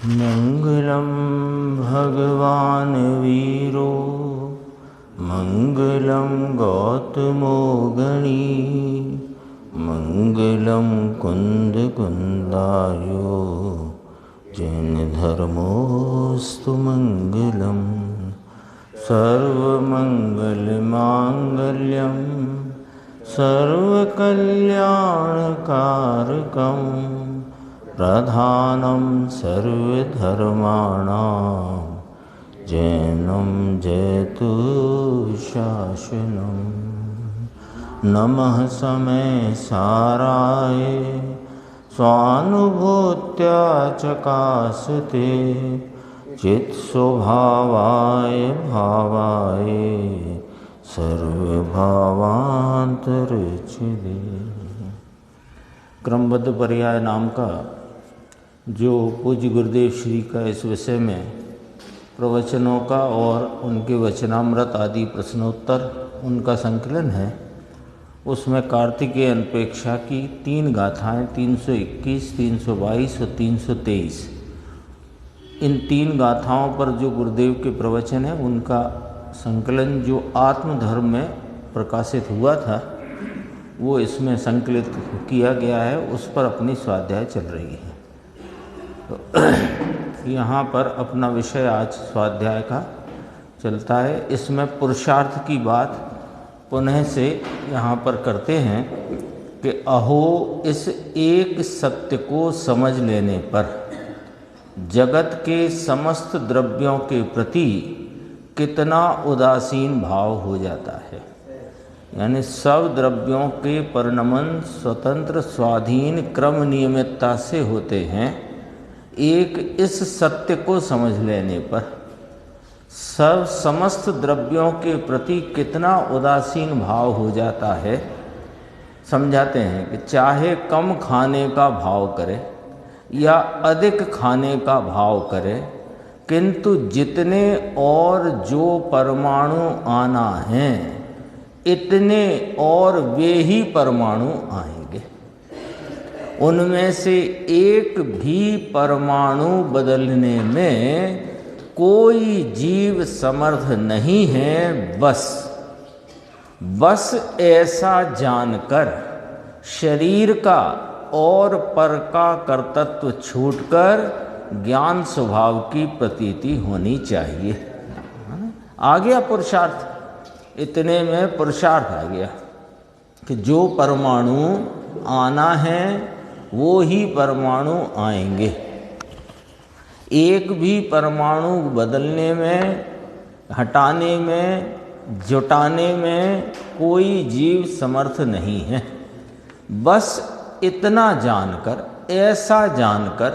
मंगलम भगवान वीरो मंगलम गौतमो गणी मंगलम कुंद कुंदायो जैन धर्मोस्तु मंगलम सर्वमंगल मांगल्यम सर्वकल्याणकारकम प्रधानम सर्वधर्माणां जैनं जयतु शासनम। नमः समय साराय स्वानुभूत्या चकासते चित्स्वभावाय भावाय सर्वभावांतरचिदे। क्रमबद्ध पर्याय नाम का जो पूज्य गुरुदेव श्री का इस विषय में प्रवचनों का और उनके वचनामृत आदि प्रश्नोत्तर उनका संकलन है, उसमें कार्तिकेय अनपेक्षा की 3 गाथाएँ 321, 322 और 323, इन 3 गाथाओं पर जो गुरुदेव के प्रवचन है उनका संकलन जो आत्मधर्म में प्रकाशित हुआ था वो इसमें संकलित किया गया है, उस पर अपनी स्वाध्याय चल रही है। तो यहाँ पर अपना विषय आज स्वाध्याय का चलता है। इसमें पुरुषार्थ की बात पुनः से यहाँ पर करते हैं कि अहो इस एक सत्य को समझ लेने पर जगत के समस्त द्रव्यों के प्रति कितना उदासीन भाव हो जाता है। यानी सब द्रव्यों के परिणमन स्वतंत्र स्वाधीन क्रम नियमितता से होते हैं। एक इस सत्य को समझ लेने पर समस्त द्रव्यों के प्रति कितना उदासीन भाव हो जाता है। समझाते हैं कि चाहे कम खाने का भाव करे या अधिक खाने का भाव करे, किंतु जितने और जो परमाणु आना हैं इतने और वे ही परमाणु आएंगे। उनमें से एक भी परमाणु बदलने में कोई जीव समर्थ नहीं है। बस ऐसा जानकर शरीर का और पर का कर्तृत्व छूटकर ज्ञान स्वभाव की प्रतीति होनी चाहिए। आ गया पुरुषार्थ, इतने में पुरुषार्थ आ गया कि जो परमाणु आना है वो ही परमाणु आएंगे। एक भी परमाणु बदलने में, हटाने में, जुटाने में कोई जीव समर्थ नहीं है। बस इतना जानकर, ऐसा जानकर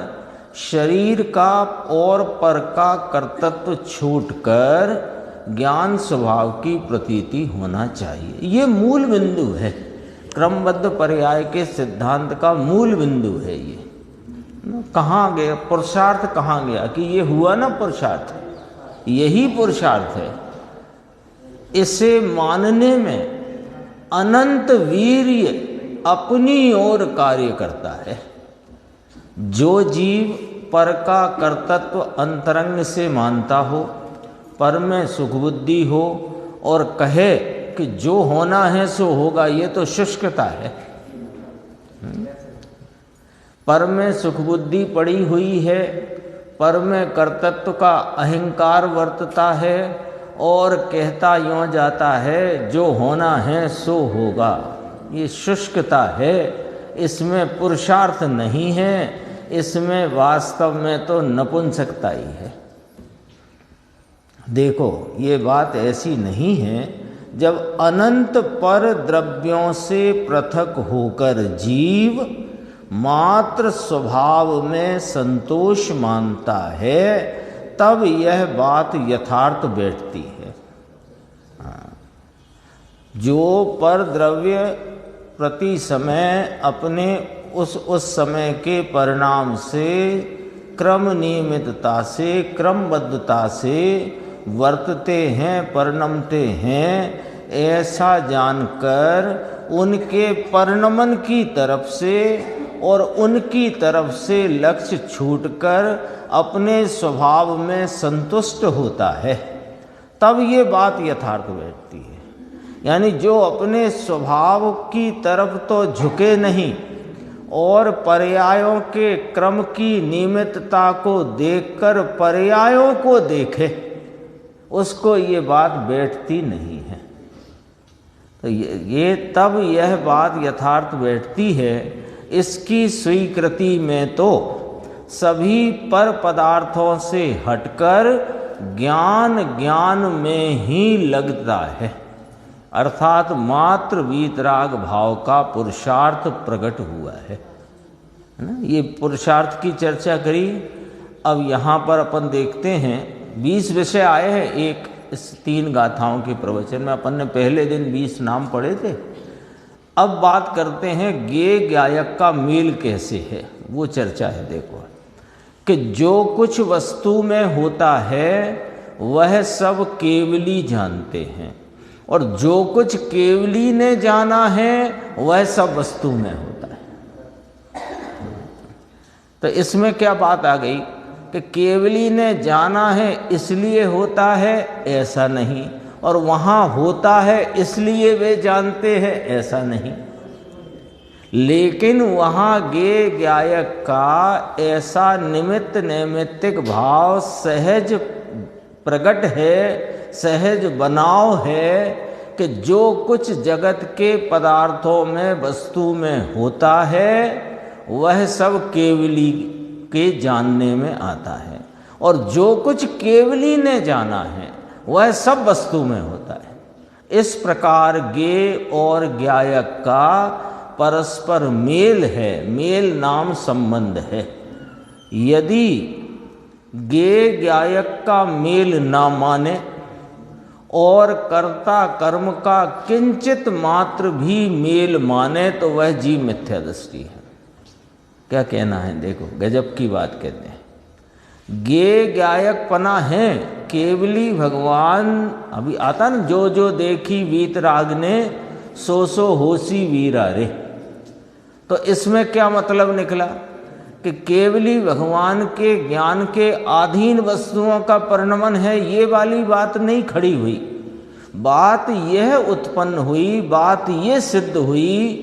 शरीर का और पर का कर्तृत्व छूटकर ज्ञान स्वभाव की प्रतीति होना चाहिए। ये मूल बिंदु है, क्रमबद्ध पर्याय के सिद्धांत का मूल बिंदु है। ये कहाँ गया पुरुषार्थ, कहाँ गया कि ये हुआ ना पुरुषार्थ, यही पुरुषार्थ है। इसे मानने में अनंत वीर्य अपनी ओर कार्य करता है। जो जीव पर का कर्तृत्व अंतरंग से मानता हो, पर में सुख बुद्धि हो और कहे कि जो होना है सो होगा, ये तो शुष्कता है। पर में सुख बुद्धि पड़ी हुई है, पर में कर्तृत्व का अहंकार वर्तता है और कहता यूँ जाता है जो होना है सो होगा। ये शुष्कता है, इसमें पुरुषार्थ नहीं है, इसमें वास्तव में तो नपुंसकता ही है। देखो ये बात ऐसी नहीं है, जब अनंत पर द्रव्यों से पृथक होकर जीव मात्र स्वभाव में संतोष मानता है, तब यह बात यथार्थ बैठती है। जो पर द्रव्य प्रति समय अपने उस समय के परिणाम से क्रम नियमितता से, क्रमबद्धता से वर्तते हैं, परिणमते हैं, ऐसा जानकर उनके परिणमन की तरफ से और उनकी तरफ से लक्ष्य छूटकर अपने स्वभाव में संतुष्ट होता है, तब ये बात यथार्थ बैठती है। यानी जो अपने स्वभाव की तरफ तो झुके नहीं और पर्यायों के क्रम की नियमितता को देखकर पर्यायों को देखे, उसको ये बात बैठती नहीं है। तो ये तब यह बात यथार्थ बैठती है। इसकी स्वीकृति में तो सभी पर पदार्थों से हटकर ज्ञान में ही लगता है, अर्थात मात्र वीतराग भाव का पुरुषार्थ प्रकट हुआ है ना। ये पुरुषार्थ की चर्चा करी। अब यहाँ पर अपन देखते हैं 20 विषय आए हैं एक इस 3 गाथाओं के प्रवचन में। अपन ने पहले दिन 20 नाम पढ़े थे। अब बात करते हैं ज्ञेय गायक का मेल कैसे है, वो चर्चा है। देखो कि जो कुछ वस्तु में होता है वह सब केवली जानते हैं, और जो कुछ केवली ने जाना है वह सब वस्तु में होता है। तो इसमें क्या बात आ गई कि केवली ने जाना है इसलिए होता है, ऐसा नहीं, और वहाँ होता है इसलिए वे जानते हैं, ऐसा नहीं। लेकिन वहाँ ज्ञेय गायक का ऐसा निमित्त नैमित्तिक भाव सहज प्रकट है, सहज बनाव है कि जो कुछ जगत के पदार्थों में वस्तु में होता है वह सब केवली के जानने में आता है, और जो कुछ केवली ने जाना है वह सब वस्तु में होता है। इस प्रकार ज्ञेय और ज्ञायक का परस्पर मेल है, मेल नाम संबंध है। यदि ज्ञेय ज्ञायक का मेल ना माने और कर्ता कर्म का किंचित मात्र भी मेल माने तो वह जीव मिथ्या दृष्टि है। क्या कहना है, देखो गजब की बात कहते हैं। ज्ञेय ज्ञायक पना है, केवली भगवान अभी आता ना, जो जो देखी वीतराग ने सो सो होसी वीरा रे। तो इसमें क्या मतलब निकला कि केवली भगवान के ज्ञान के अधीन वस्तुओं का परिणमन है, ये वाली बात नहीं खड़ी हुई। बात यह उत्पन्न हुई, बात यह सिद्ध हुई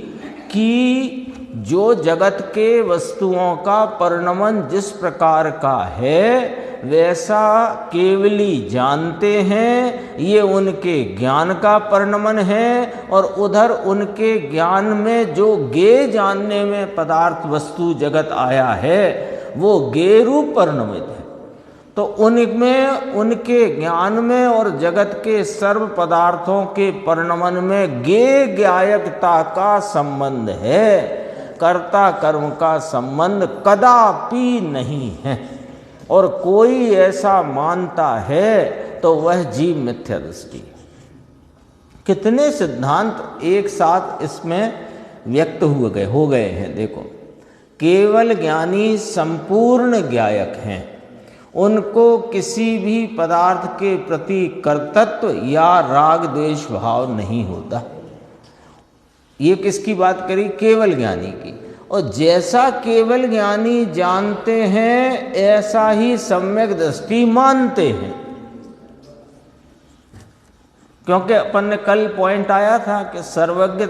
कि जो जगत के वस्तुओं का परिणमन जिस प्रकार का है वैसा केवली जानते हैं, ये उनके ज्ञान का परिणमन है। और उधर उनके ज्ञान में जो ज्ञेय जानने में पदार्थ वस्तु जगत आया है वो ज्ञेय रूप परिणमित है। तो उनमें, उनके ज्ञान में और जगत के सर्व पदार्थों के परिणमन में ज्ञेय ज्ञायकता का संबंध है, कर्ता कर्म का संबंध कदापि नहीं है। और कोई ऐसा मानता है तो वह जीव मिथ्या दृष्टि। कितने सिद्धांत एक साथ इसमें व्यक्त हो गए हैं। देखो, केवल ज्ञानी संपूर्ण ज्ञायक हैं, उनको किसी भी पदार्थ के प्रति कर्तृत्व या राग द्वेष भाव नहीं होता। ये किसकी बात करी? केवल ज्ञानी की। और जैसा केवल ज्ञानी जानते हैं ऐसा ही सम्यक दृष्टि मानते हैं। क्योंकि अपन ने कल पॉइंट आया था कि सर्वज्ञ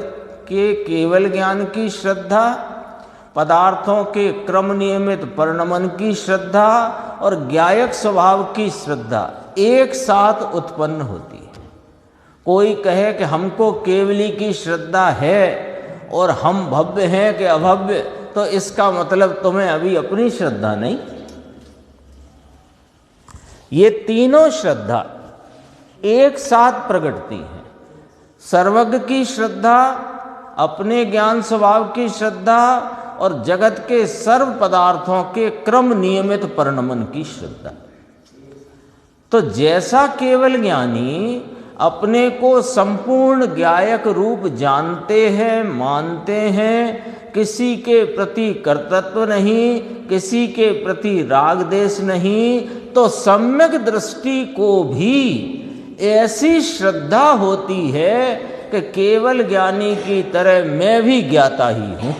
के केवल ज्ञान की श्रद्धा, पदार्थों के क्रम नियमित परिणमन की श्रद्धा और ज्ञायक स्वभाव की श्रद्धा एक साथ उत्पन्न होती है। कोई कहे कि हमको केवली की श्रद्धा है और हम भव्य हैं कि अभव्य, तो इसका मतलब तुम्हें अभी अपनी श्रद्धा नहीं। ये तीनों श्रद्धा एक साथ प्रकटती है। सर्वज्ञ की श्रद्धा, अपने ज्ञान स्वभाव की श्रद्धा और जगत के सर्व पदार्थों के क्रम नियमित परिणमन की श्रद्धा। तो जैसा केवल ज्ञानी अपने को संपूर्ण ज्ञायक रूप जानते हैं, मानते हैं, किसी के प्रति कर्तृत्व नहीं, किसी के प्रति राग देश नहीं, तो सम्यक दृष्टि को भी ऐसी श्रद्धा होती है कि केवल ज्ञानी की तरह मैं भी ज्ञाता ही हूं।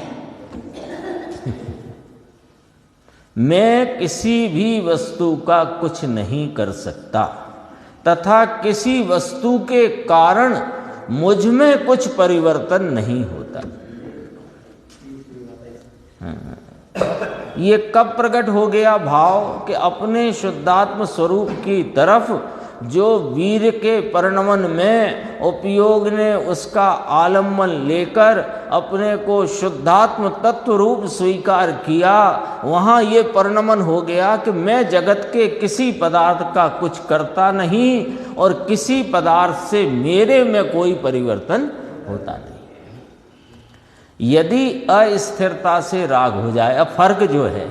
मैं किसी भी वस्तु का कुछ नहीं कर सकता तथा किसी वस्तु के कारण मुझ में कुछ परिवर्तन नहीं होता। ये कब प्रकट हो गया भाव कि अपने शुद्धात्म स्वरूप की तरफ जो वीर के परिणमन में उपयोग ने उसका आलम्बन लेकर अपने को शुद्धात्म तत्व रूप स्वीकार किया, वहाँ ये परिणमन हो गया कि मैं जगत के किसी पदार्थ का कुछ करता नहीं और किसी पदार्थ से मेरे में कोई परिवर्तन होता नहीं। यदि अस्थिरता से राग हो जाए, अब फर्क जो है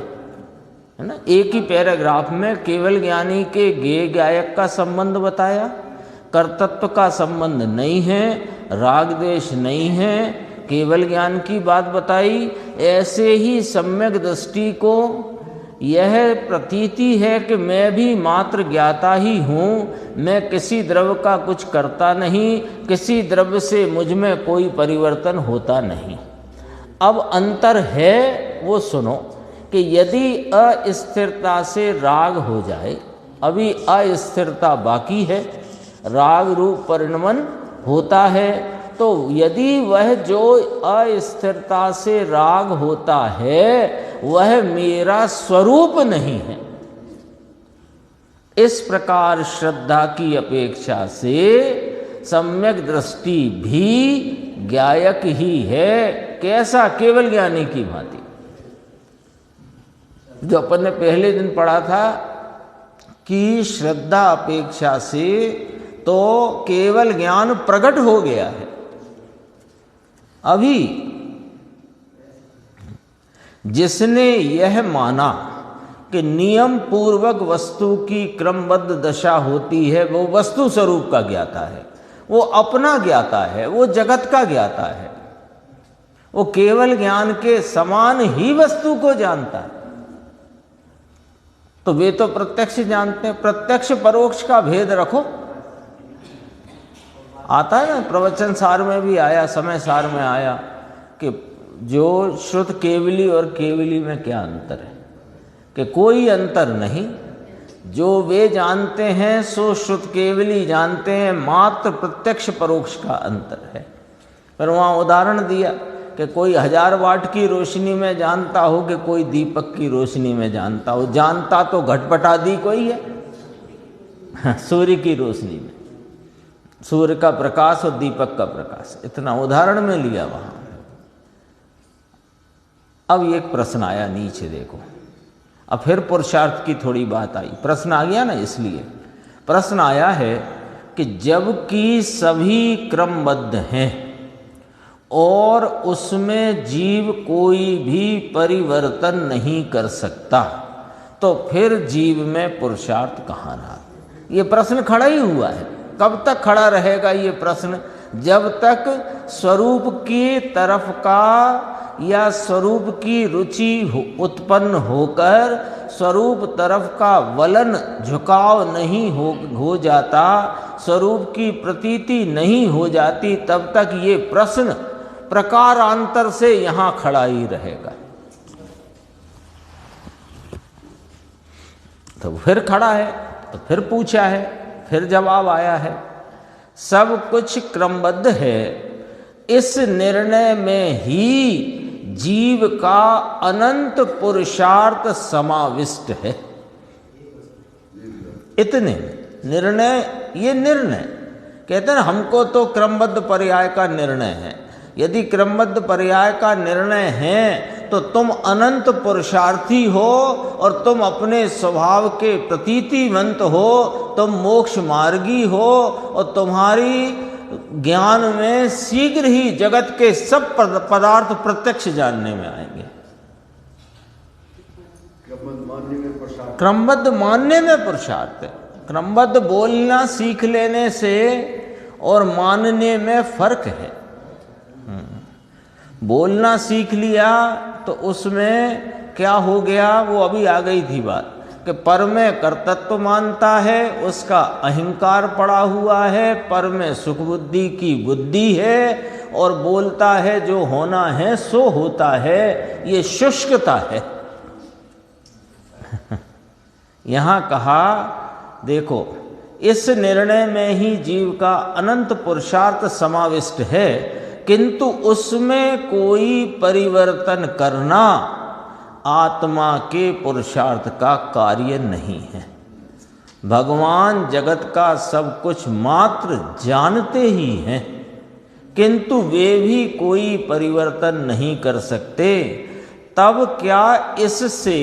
ना, एक ही पैराग्राफ में केवल ज्ञानी के गेय गायक का संबंध बताया, कर्तृत्व का संबंध नहीं है, राग द्वेष नहीं है, केवल ज्ञान की बात बताई। ऐसे ही सम्यक दृष्टि को यह प्रतीति है कि मैं भी मात्र ज्ञाता ही हूँ, मैं किसी द्रव्य का कुछ करता नहीं, किसी द्रव्य से मुझ में कोई परिवर्तन होता नहीं। अब अंतर है वो सुनो कि यदि अस्थिरता से राग हो जाए, अभी अस्थिरता बाकी है, राग रूप परिणमन होता है, तो यदि वह जो अस्थिरता से राग होता है वह मेरा स्वरूप नहीं है, इस प्रकार श्रद्धा की अपेक्षा से सम्यक दृष्टि भी ज्ञायक ही है। कैसा? केवल ज्ञानी की भांति। जो अपन ने पहले दिन पढ़ा था कि श्रद्धा अपेक्षा से तो केवल ज्ञान प्रकट हो गया है। अभी जिसने यह माना कि नियम पूर्वक वस्तु की क्रमबद्ध दशा होती है, वो वस्तु स्वरूप का ज्ञाता है, वो अपना ज्ञाता है, वो जगत का ज्ञाता है, वो केवल ज्ञान के समान ही वस्तु को जानता है। तो वे तो प्रत्यक्ष जानते हैं, प्रत्यक्ष परोक्ष का भेद रखो। आता है ना, प्रवचन सार में भी आया, समय सार में आया कि जो श्रुत केवली और केवली में क्या अंतर है, कि कोई अंतर नहीं, जो वे जानते हैं सो श्रुत केवली जानते हैं, मात्र प्रत्यक्ष परोक्ष का अंतर है। पर वहाँ उदाहरण दिया कि कोई 1000 वाट की रोशनी में जानता हो कि कोई दीपक की रोशनी में जानता हो। जानता तो घटपटादी कोई है सूर्य की रोशनी में, सूर्य का प्रकाश और दीपक का प्रकाश, इतना उदाहरण में लिया वहाँ। अब एक प्रश्न आया नीचे देखो, अब फिर पुरुषार्थ की थोड़ी बात आई, प्रश्न आ गया ना, इसलिए प्रश्न आया है कि जबकि सभी क्रमबद्ध हैं और उसमें जीव कोई भी परिवर्तन नहीं कर सकता, तो फिर जीव में पुरुषार्थ कहाँ रहा? ये प्रश्न खड़ा ही हुआ है। कब तक खड़ा रहेगा ये प्रश्न? जब तक स्वरूप की तरफ का या स्वरूप की रुचि उत्पन्न होकर स्वरूप तरफ का वलन झुकाव नहीं हो जाता, स्वरूप की प्रतीति नहीं हो जाती, तब तक ये प्रश्न प्रकारांतर से यहां खड़ा ही रहेगा। तो फिर खड़ा है, तो फिर पूछा है, फिर जवाब आया है। सब कुछ क्रमबद्ध है, इस निर्णय में ही जीव का अनंत पुरुषार्थ समाविष्ट है। इतने निर्णय, ये निर्णय कहते हैं हमको तो क्रमबद्ध पर्याय का निर्णय है। यदि क्रमबद्ध पर्याय का निर्णय है तो तुम अनंत पुरुषार्थी हो और तुम अपने स्वभाव के प्रतीतिवंत हो, तुम मोक्ष मार्गी हो और तुम्हारी ज्ञान में शीघ्र ही जगत के सब पदार्थ प्रत्यक्ष जानने में आएंगे। क्रमबद्ध मानने में पुरुषार्थ है। क्रमबद्ध बोलना सीख लेने से और मानने में फर्क है। बोलना सीख लिया तो उसमें क्या हो गया, वो अभी आ गई थी बात कि पर में कर्तृत्व मानता है, उसका अहंकार पड़ा हुआ है, पर में सुख बुद्धि की बुद्धि है और बोलता है जो होना है सो होता है, ये शुष्कता है। यहां कहा देखो, इस निर्णय में ही जीव का अनंत पुरुषार्थ समाविष्ट है, किंतु उसमें कोई परिवर्तन करना आत्मा के पुरुषार्थ का कार्य नहीं है। भगवान जगत का सब कुछ मात्र जानते ही हैं, किंतु वे भी कोई परिवर्तन नहीं कर सकते। तब क्या इससे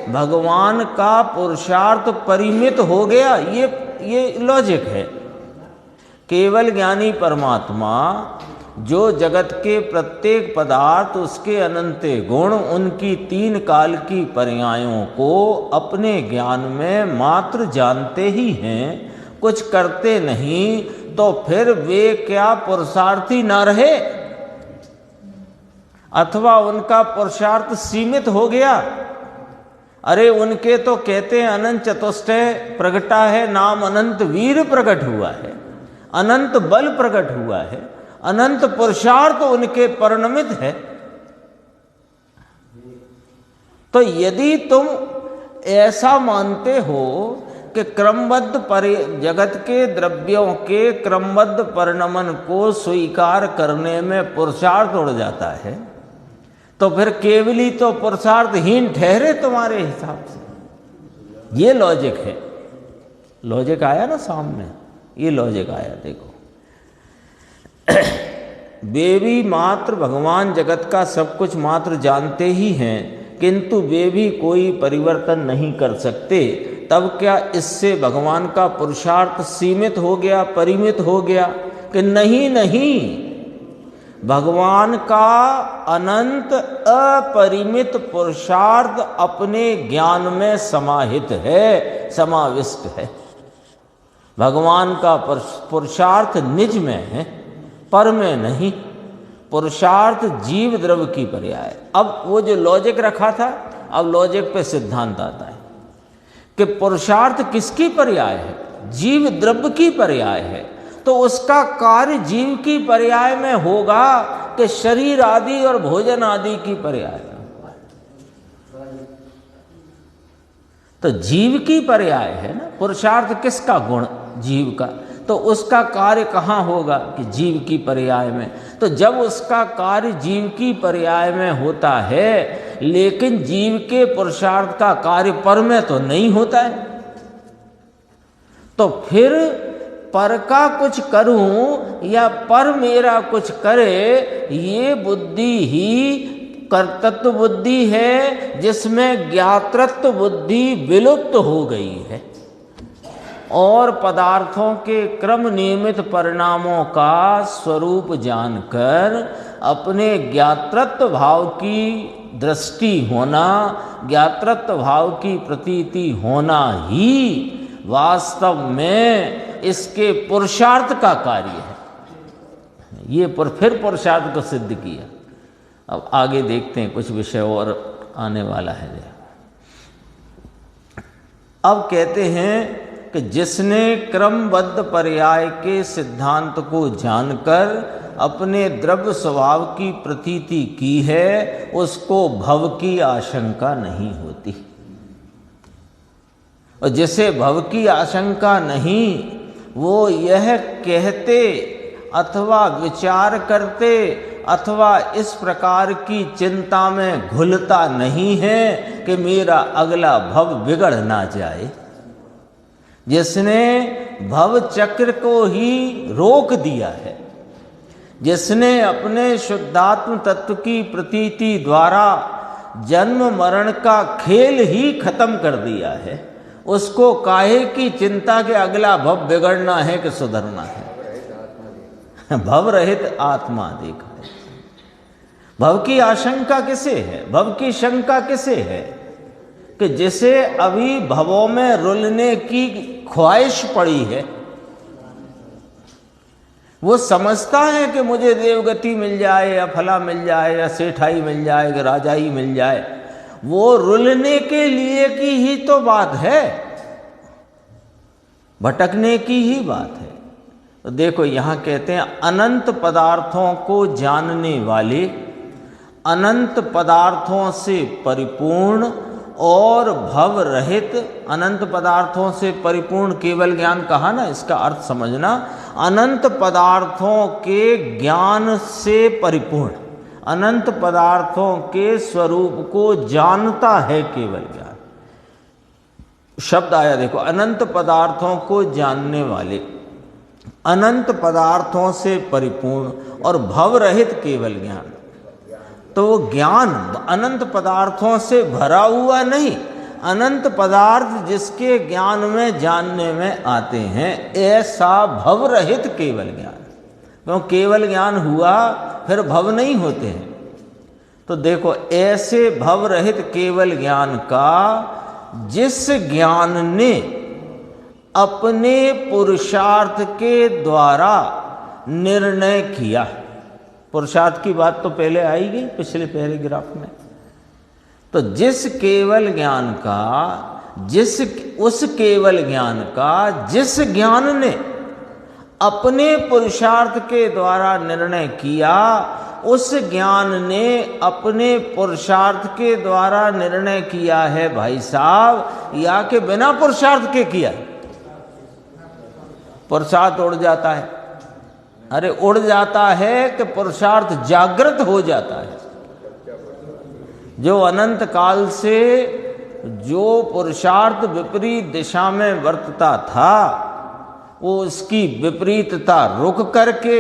भगवान का पुरुषार्थ परिमित हो गया? ये लॉजिक है। केवल ज्ञानी परमात्मा जो जगत के प्रत्येक पदार्थ, उसके अनंत गुण, उनकी तीन काल की पर्यायों को अपने ज्ञान में मात्र जानते ही हैं, कुछ करते नहीं, तो फिर वे क्या पुरुषार्थी न रहे? अथवा उनका पुरुषार्थ सीमित हो गया? अरे उनके तो कहते हैं अनंत चतुष्टय प्रगटा है, नाम अनंत वीर प्रकट हुआ है, अनंत बल प्रकट हुआ है, अनंत पुरुषार्थ उनके परिणमित है। तो यदि तुम ऐसा मानते हो कि क्रमबद्ध जगत के द्रव्यों के क्रमबद्ध परिणमन को स्वीकार करने में पुरुषार्थ उड़ जाता है, तो फिर केवली तो पुरुषार्थहीन ठहरे तुम्हारे हिसाब से। ये लॉजिक है। लॉजिक आया ना सामने, ये लॉजिक आया। देखो, वे भी मात्र भगवान जगत का सब कुछ मात्र जानते ही हैं, किंतु वे भी कोई परिवर्तन नहीं कर सकते। तब क्या इससे भगवान का पुरुषार्थ सीमित हो गया, परिमित हो गया? कि नहीं नहीं, भगवान का अनंत अपरिमित पुरुषार्थ अपने ज्ञान में समाहित है, समाविष्ट है। भगवान का पुरुषार्थ निज में है, पर में नहीं। पुरुषार्थ जीव द्रव्य की पर्याय। अब वो जो लॉजिक रखा था, अब लॉजिक पे सिद्धांत आता है कि पुरुषार्थ किसकी पर्याय है? जीव द्रव्य की पर्याय है। तो उसका कार्य जीव की पर्याय में होगा कि शरीर आदि और भोजन आदि की पर्याय में। तो जीव की पर्याय है ना पुरुषार्थ। किसका गुण? जीव का। तो उसका कार्य कहाँ होगा? कि जीव की पर्याय में। तो जब उसका कार्य जीव की पर्याय में होता है, लेकिन जीव के पुरुषार्थ का कार्य पर में तो नहीं होता है, तो फिर पर का कुछ करूं या पर मेरा कुछ करे, ये बुद्धि ही कर्तृत्व बुद्धि है, जिसमें ज्ञातृत्व बुद्धि विलुप्त हो गई है और पदार्थों के क्रम नियमित परिणामों का स्वरूप जानकर अपने ज्ञातृत्व भाव की दृष्टि होना, ज्ञातृत्व भाव की प्रतीति होना ही वास्तव में इसके पुरुषार्थ का कार्य है। ये फिर पुरुषार्थ को सिद्ध किया। अब आगे देखते हैं, कुछ विषय और आने वाला है। अब कहते हैं कि जिसने क्रमबद्ध पर्याय के सिद्धांत को जानकर अपने द्रव्य स्वभाव की प्रतीति की है, उसको भव की आशंका नहीं होती। और जिसे भव की आशंका नहीं, वो यह कहते अथवा विचार करते अथवा इस प्रकार की चिंता में घुलता नहीं है कि मेरा अगला भव बिगड़ ना जाए। जिसने भव चक्र को ही रोक दिया है, जिसने अपने शुद्धात्म तत्व की प्रतीति द्वारा जन्म मरण का खेल ही खत्म कर दिया है, उसको काहे की चिंता के अगला भव बिगड़ना है कि सुधरना है? भव रहित आत्मा देखा है। भव की आशंका किसे है? भव की शंका किसे है? कि जिसे अभी भवों में रुलने की ख्वाहिश पड़ी है, वो समझता है कि मुझे देवगति मिल जाए या फला मिल जाए या सेठाई मिल जाए या राजाई मिल जाए, वो रुलने के लिए की ही तो बात है, भटकने की ही बात है। तो देखो यहां कहते हैं अनंत पदार्थों को जानने वाले, अनंत पदार्थों से परिपूर्ण और भव रहित। अनंत पदार्थों से परिपूर्ण केवल ज्ञान कहा ना, इसका अर्थ समझना, अनंत पदार्थों के ज्ञान से परिपूर्ण, अनंत पदार्थों के स्वरूप को जानता है केवल ज्ञान। शब्द आया देखो, अनंत पदार्थों को जानने वाले, अनंत पदार्थों से परिपूर्ण और भव रहित केवल ज्ञान। तो वो ज्ञान अनंत पदार्थों से भरा हुआ नहीं, अनंत पदार्थ जिसके ज्ञान में जानने में आते हैं, ऐसा भव रहित केवल ज्ञान। क्यों केवल ज्ञान हुआ फिर भव नहीं होते हैं। तो देखो ऐसे भव रहित केवल ज्ञान का जिस ज्ञान ने अपने पुरुषार्थ के द्वारा निर्णय किया, पुरुषार्थ की बात तो पहले आई गई पिछले पैराग्राफ में। तो जिस केवल ज्ञान का, उस केवल ज्ञान का जिस ज्ञान ने अपने पुरुषार्थ के द्वारा निर्णय किया, उस ज्ञान ने अपने पुरुषार्थ के द्वारा निर्णय किया है भाई साहब, या कि बिना पुरुषार्थ के किया। पुरुषार्थ उड़ जाता है, अरे उड़ जाता है कि पुरुषार्थ जागृत हो जाता है। जो अनंत काल से जो पुरुषार्थ विपरीत दिशा में वर्तता था, वो उसकी विपरीतता रुक करके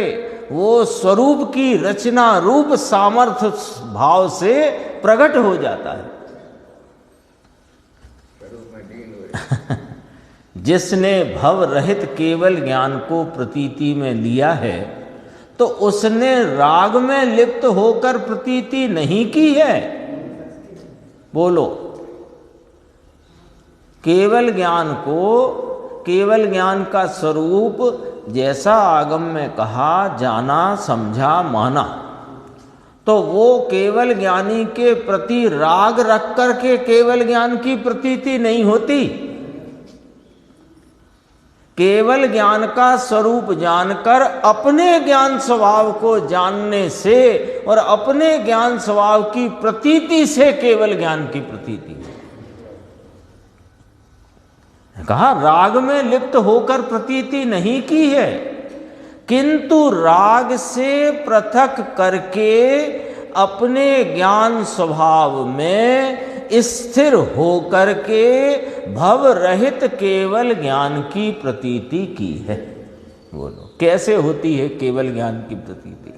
वो स्वरूप की रचना रूप सामर्थ्य भाव से प्रकट हो जाता है। जिसने भव रहित केवल ज्ञान को प्रतीति में लिया है, तो उसने राग में लिप्त होकर प्रतीति नहीं की है। बोलो, केवल ज्ञान को, केवल ज्ञान का स्वरूप जैसा आगम में कहा, जाना, समझा, माना, तो वो केवल ज्ञानी के प्रति राग रख करके केवल ज्ञान की प्रतीति नहीं होती। केवल ज्ञान का स्वरूप जानकर अपने ज्ञान स्वभाव को जानने से और अपने ज्ञान स्वभाव की प्रतीति से केवल ज्ञान की प्रतीति। कहा राग में लिप्त होकर प्रतीति नहीं की है, किंतु राग से पृथक करके अपने ज्ञान स्वभाव में स्थिर होकर के भव रहित केवल ज्ञान की प्रतीति की है। बोलो कैसे होती है केवल ज्ञान की प्रतीति?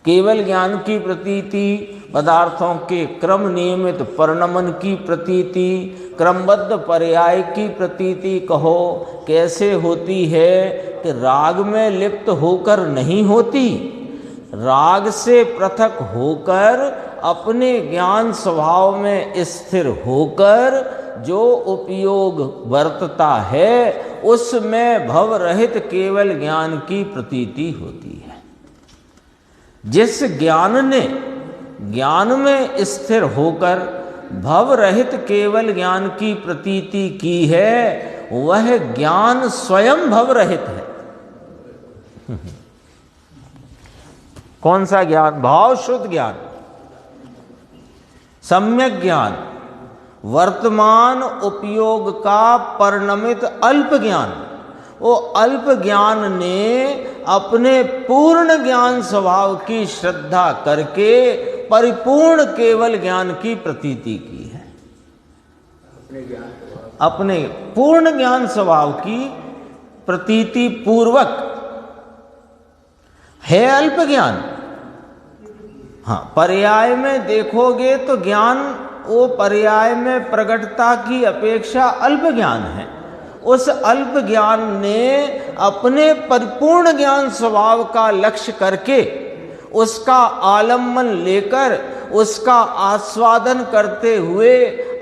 केवल ज्ञान की प्रतीति पदार्थों के क्रम नियमित परिणमन की प्रतीति, क्रमबद्ध पर्याय की प्रतीति कहो, कैसे होती है कि राग में लिप्त होकर नहीं होती, राग से पृथक होकर अपने ज्ञान स्वभाव में स्थिर होकर जो उपयोग वर्तता है, उसमें भव रहित केवल ज्ञान की प्रतीति होती है। जिस ज्ञान ने ज्ञान में स्थिर होकर भव रहित केवल ज्ञान की प्रतीति की है, वह ज्ञान स्वयं भव रहित है। कौन सा ज्ञान? भाव शुद्ध ज्ञान, सम्यक ज्ञान, वर्तमान उपयोग का परिणमित अल्प ज्ञान। वो अल्प ज्ञान ने अपने पूर्ण ज्ञान स्वभाव की श्रद्धा करके परिपूर्ण केवल ज्ञान की प्रतीति की है। अपने पूर्ण ज्ञान स्वभाव की प्रतीति पूर्वक है अल्प ज्ञान। हाँ, पर्याय में देखोगे तो ज्ञान वो पर्याय में प्रकटता की अपेक्षा अल्प ज्ञान है। उस अल्प ज्ञान ने अपने परिपूर्ण ज्ञान स्वभाव का लक्ष्य करके उसका आलम्बन लेकर उसका आस्वादन करते हुए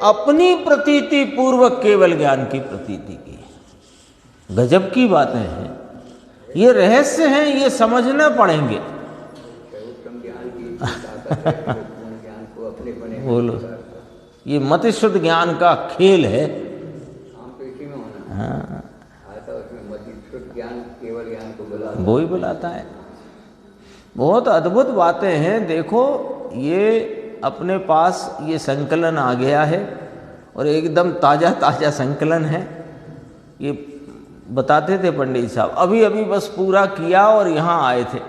अपनी प्रतीति पूर्वक केवल ज्ञान की प्रतीति की। गजब की बातें हैं, ये रहस्य हैं, ये समझना पड़ेंगे। बोलो, ये मति शुद्ध ज्ञान का खेल है। हाँ, वो ही बुलाता है। बहुत अद्भुत बातें हैं। देखो ये अपने पास ये संकलन आ गया है और एकदम ताज़ा ताज़ा संकलन है। ये बताते थे पंडित साहब, अभी अभी बस पूरा किया और यहाँ आए थे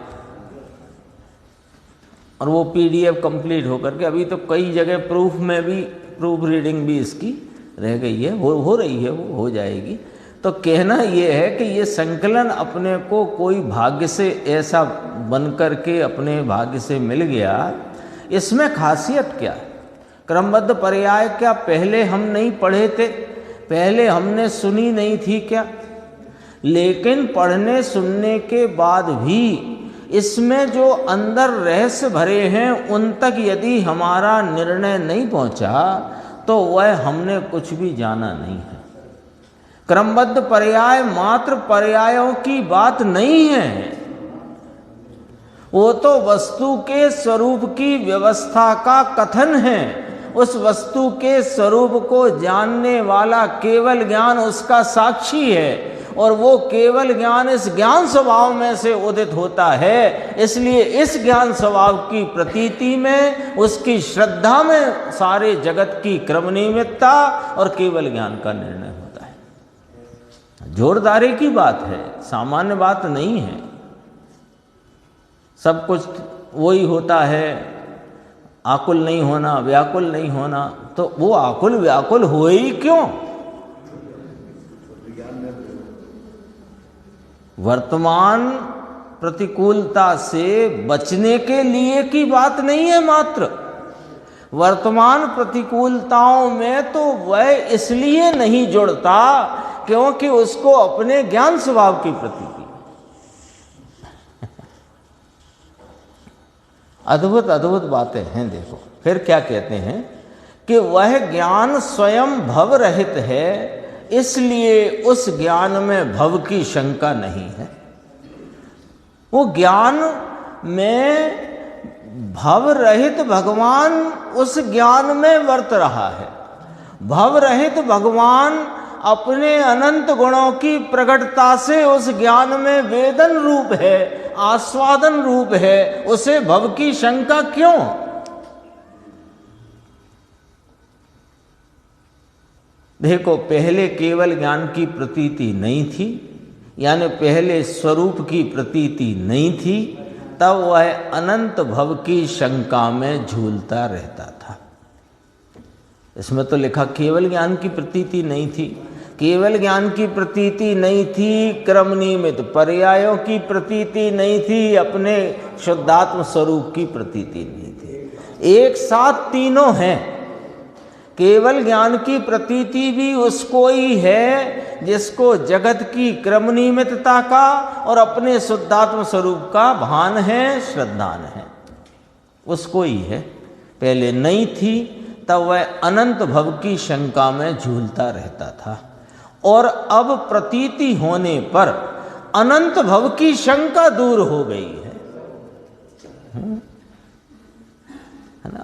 और वो PDF कंप्लीट होकर के अभी तो कई जगह प्रूफ में भी, प्रूफ रीडिंग भी इसकी रह गई है, हो रही है, वो हो जाएगी। तो कहना ये है कि ये संकलन अपने को कोई भाग्य से ऐसा बन कर के अपने भाग्य से मिल गया। इसमें खासियत क्या है? क्रमबद्ध पर्याय क्या पहले हम नहीं पढ़े थे? पहले हमने सुनी नहीं थी क्या? लेकिन पढ़ने सुनने के बाद भी इसमें जो अंदर रहस्य भरे हैं उन तक यदि हमारा निर्णय नहीं पहुंचा तो वह हमने कुछ भी जाना नहीं है। क्रमबद्ध पर्याय मात्र पर्यायों की बात नहीं है, वो तो वस्तु के स्वरूप की व्यवस्था का कथन है। उस वस्तु के स्वरूप को जानने वाला केवल ज्ञान उसका साक्षी है और वो केवल ज्ञान इस ज्ञान स्वभाव में से उदित होता है। इसलिए इस ज्ञान स्वभाव की प्रतीति में, उसकी श्रद्धा में सारे जगत की क्रमनियमितता और केवल ज्ञान का निर्णय होता है। जोरदारी की बात है, सामान्य बात नहीं है। सब कुछ वही होता है, आकुल नहीं होना, व्याकुल नहीं होना, तो वो आकुल व्याकुल हो ही क्यों? वर्तमान प्रतिकूलता से बचने के लिए की बात नहीं है मात्र। वर्तमान प्रतिकूलताओं में तो वह इसलिए नहीं जुड़ता क्योंकि उसको अपने ज्ञान स्वभाव की प्रतीति। अद्भुत अद्भुत बातें हैं। देखो फिर क्या कहते हैं कि वह ज्ञान स्वयं भव रहित है, इसलिए उस ज्ञान में भव की शंका नहीं है। वो ज्ञान में भव रहित भगवान उस ज्ञान में वर्त रहा है। भव रहित भगवान अपने अनंत गुणों की प्रकटता से उस ज्ञान में वेदन रूप है, आस्वादन रूप है। उसे भव की शंका क्यों? देखो पहले केवल ज्ञान की प्रतीति नहीं थी, यानी पहले स्वरूप की प्रतीति नहीं थी, तब वह अनंत भव की शंका में झूलता रहता था। इसमें तो लिखा केवल ज्ञान की प्रतीति नहीं थी। केवल ज्ञान की प्रतीति नहीं थी, क्रम नियमित पर्यायों की प्रतीति नहीं थी, अपने शुद्धात्म स्वरूप की प्रतीति नहीं थी। एक साथ तीनों हैं। केवल ज्ञान की प्रतीति भी उसको ही है जिसको जगत की क्रम नियमितता का और अपने शुद्धात्म स्वरूप का भान है, श्रद्धान है, उसको ही है। पहले नहीं थी, तब वह अनंत भव की शंका में झूलता रहता था और अब प्रतीति होने पर अनंत भव की शंका दूर हो गई है।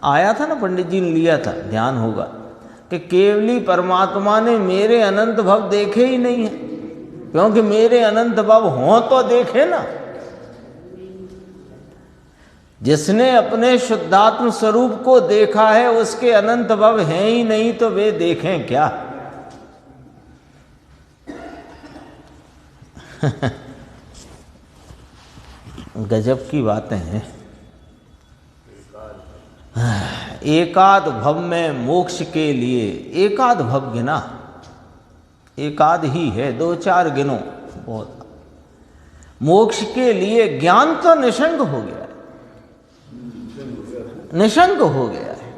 आया था ना, पंडित जी ने लिया था, ध्यान होगा कि केवली परमात्मा ने मेरे अनंत भव देखे ही नहीं है, क्योंकि मेरे अनंत भव हों तो देखे ना। जिसने अपने शुद्धात्म स्वरूप को देखा है उसके अनंत भव हैं ही नहीं, तो वे देखें क्या? गजब की बातें हैं। एकाद भव में मोक्ष के लिए, एकाद भव गिना, एकाद ही है, दो चार गिनो बहुत। मोक्ष के लिए ज्ञान तो निशंक हो गया है, निशंक हो गया है।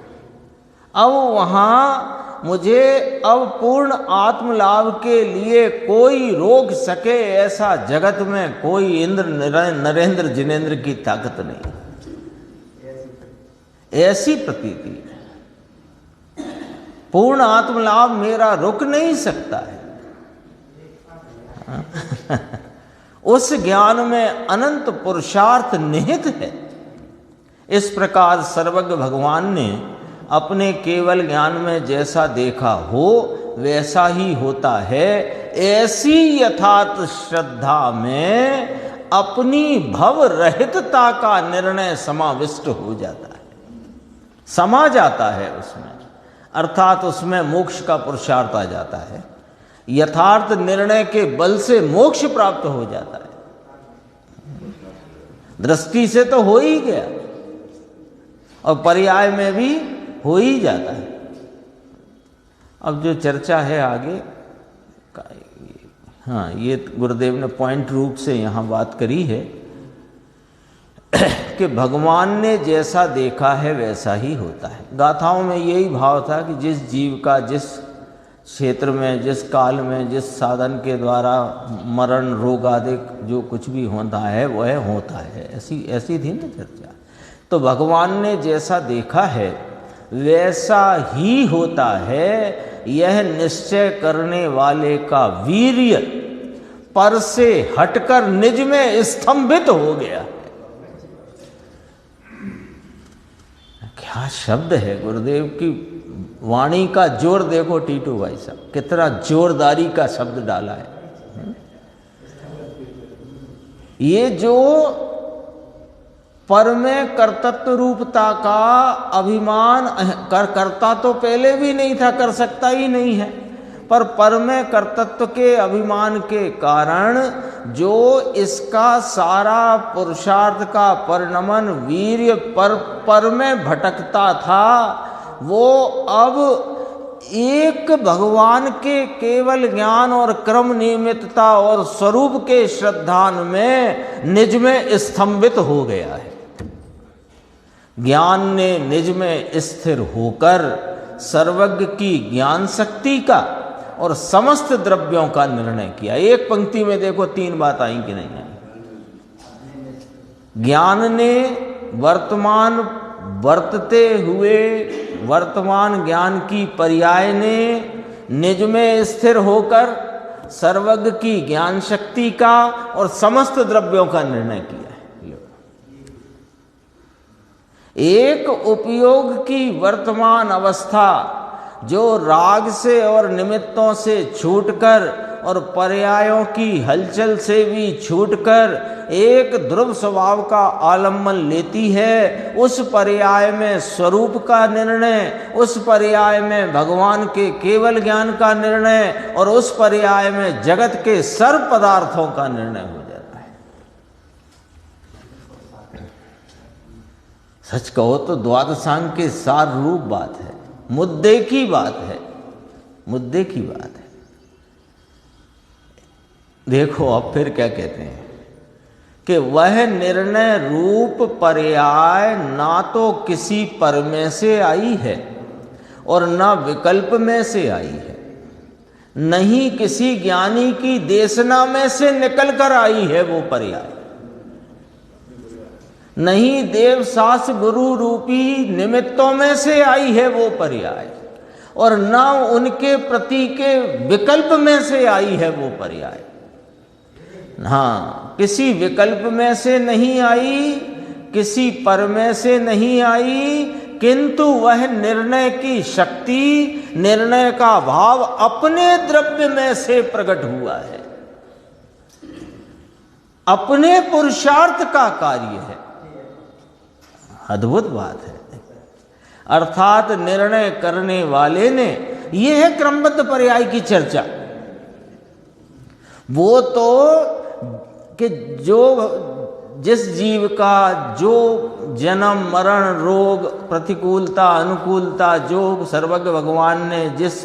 अब वहां मुझे अब पूर्ण आत्मलाभ के लिए कोई रोक सके ऐसा जगत में कोई इंद्र नरेंद्र जिनेंद्र की ताकत नहीं, ऐसी प्रतीति। पूर्ण आत्मलाभ मेरा रुक नहीं सकता है। उस ज्ञान में अनंत पुरुषार्थ निहित है। इस प्रकार सर्वज्ञ भगवान ने अपने केवल ज्ञान में जैसा देखा हो वैसा ही होता है, ऐसी यथार्थ श्रद्धा में अपनी भव रहितता का निर्णय समाविष्ट हो जाता है, समा जाता है उसमें, अर्थात उसमें मोक्ष का पुरुषार्थ आ जाता है। यथार्थ निर्णय के बल से मोक्ष प्राप्त हो जाता है। दृष्टि से तो हो ही गया और पर्याय में भी हो ही जाता है। अब जो चर्चा है आगे, हाँ, ये गुरुदेव ने पॉइंट रूप से यहाँ बात करी है कि भगवान ने जैसा देखा है वैसा ही होता है। गाथाओं में यही भाव था कि जिस जीव का जिस क्षेत्र में, जिस काल में, जिस साधन के द्वारा मरण रोग आदि जो कुछ भी होता है वह होता है, ऐसी थी ना चर्चा। तो भगवान ने जैसा देखा है वैसा ही होता है, यह निश्चय करने वाले का वीर्य पर से हटकर निज में स्तंभित हो गया। क्या शब्द है गुरुदेव की वाणी का जोर देखो टीटू भाई साहब, कितना जोरदारी का शब्द डाला है। ये जो पर में कर्तत्व रूपता का अभिमान, करता तो पहले भी नहीं था, कर सकता ही नहीं है, पर में कर्तत्व के अभिमान के कारण जो इसका सारा पुरुषार्थ का परिणमन वीर्य पर में भटकता था, वो अब एक भगवान के केवल ज्ञान और क्रम नियमितता और स्वरूप के श्रद्धान में निज में स्तंभित हो गया है। ज्ञान ने निज में स्थिर होकर सर्वज्ञ की ज्ञान शक्ति का और समस्त द्रव्यों का निर्णय किया। एक पंक्ति में देखो 3 बात आई कि नहीं आई। ज्ञान ने वर्तमान वर्तते हुए वर्तमान ज्ञान की पर्याय ने निज में स्थिर होकर सर्वज्ञ की ज्ञान शक्ति का और समस्त द्रव्यों का निर्णय किया है। एक उपयोग की वर्तमान अवस्था जो राग से और निमित्तों से छूटकर और पर्यायों की हलचल से भी छूटकर एक ध्रुव स्वभाव का आलम्बन लेती है, उस पर्याय में स्वरूप का निर्णय, उस पर्याय में भगवान के केवल ज्ञान का निर्णय और उस पर्याय में जगत के सर्व पदार्थों का निर्णय हो जाता है। सच कहो तो द्वादशांग के सार रूप बात है, मुद्दे की बात है, मुद्दे की बात है। देखो अब फिर क्या कहते हैं कि वह निर्णय रूप पर्याय ना तो किसी पर में से आई है और ना विकल्प में से आई है, नहीं किसी ज्ञानी की देशना में से निकल कर आई है वो पर्याय, नहीं देव सास गुरु रूपी निमित्तों में से आई है वो पर्याय, और ना उनके प्रति के विकल्प में से आई है वो पर्याय। हाँ, किसी विकल्प में से नहीं आई, किसी पर में से नहीं आई, किंतु वह निर्णय की शक्ति, निर्णय का भाव अपने द्रव्य में से प्रकट हुआ है, अपने पुरुषार्थ का कार्य है। अद्भुत बात है। अर्थात निर्णय करने वाले ने, यह है क्रमबद्ध पर्याय की चर्चा। वो तो कि जो जिस जीव का जो जन्म मरण रोग प्रतिकूलता अनुकूलता जो सर्वज्ञ भगवान ने जिस